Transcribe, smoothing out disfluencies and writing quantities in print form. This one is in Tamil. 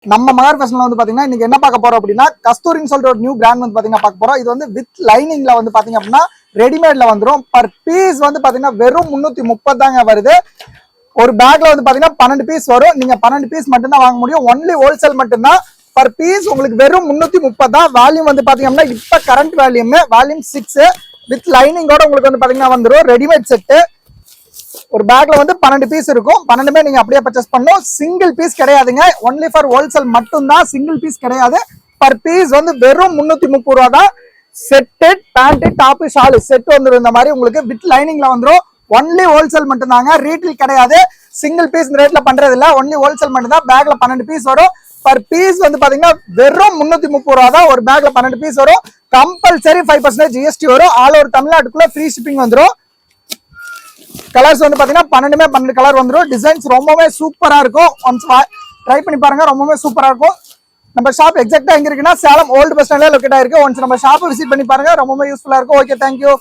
நம்ம மகார் ஃபேஷன்ல வந்து பாத்தீங்கன்னா இன்னைக்கு என்ன பார்க்க போறோம் அப்படின்னா கஸ்தூரின்னு சொல்லிட்டு ஒரு நியூ பிராண்ட் வந்து பாத்தீங்கன்னா பார்க்க போறோம். இது வந்து வித் லைனிங்ல வந்து பாத்தீங்க அப்படின்னா ரெடிமேட்ல வந்துடும். பர் பீஸ் வந்து பாத்தீங்கன்னா வெறும் 330 தாங்க வருது. ஒரு பேக்ல வந்து பாத்தீங்கன்னா 12 பீஸ் வரும். நீங்க 12 பீஸ் மட்டும் தான் வாங்க முடியும். ஒன்லி ஹோல்சேல் மட்டும் தான். பர் பீஸ் உங்களுக்கு வெறும் 330 தான். வால்யூம் வந்து பாத்தீங்கன்னா இப்ப கரண்ட் வால்யூம் 6 வித் லைனிங்கோட உங்களுக்கு வந்து பாத்தீங்கன்னா வந்துடும். ரெடிமேட் செட்டு ஒரு பேக்ல வந்து 12 பீஸ் இருக்கும். 12மே நீங்க அப்படியே பர்ச்சேஸ் பண்ணணும். சிங்கிள் பீஸ் கிடையாதுங்க. ஒன்லி ஃபார் ஹோல்சேல் மட்டும் தான். சிங்கிள் பீஸ் கிடையாது. பர் பீஸ் வந்து வெறும் 330 ரூபா தான். Set pant top shawl set வந்துடும். இந்த மாதிரி உங்களுக்கு வித் லைனிங்ல வந்துடும். ஒன்லி ஹோல்சேல் மட்டும் தாங்க. ரீட்டைல் கிடையாது. சிங்கிள் பீஸ் இந்த ரேட்ல பண்றது இல்ல. ஒன்லி ஹோல்சேல் மட்டும் தான். பேக்ல 12 பீஸ் வரும். பர் பீஸ் வந்து பாத்தீங்கன்னா வெறும் 330 ரூபா தான். ஒரு பேக்ல 12 பீஸ் வரும். கம்பல்சரி 5% GST வரும். ஆல் ஓவர் தமிழ்நாட்டுக்குள்ள ஃப்ரீ ஷிப்பிங் வந்துடும். கலர்ஸ் வந்து பாத்தீங்கன்னா 12 கலர் வந்துடும். டிசைன்ஸ் ரொம்பவே சூப்பரா இருக்கும். ஒன்ஸ் ட்ரை பண்ணி பாருங்க. ரொம்பவே சூப்பரா இருக்கும். நம்ம ஷாப் எக்ஸாக்டா எங்க இருக்குன்னா சேலம் ஓல்டு பஸ் ஸ்டாண்ட்ல லொகேட் ஆயிருக்கு. ஒன்ஸ் நம்ம ஷாப் விசிட் பண்ணி பாருங்க. ரொம்பவே யூஸ்ஃபுல்லா இருக்கும். Okay, thank you.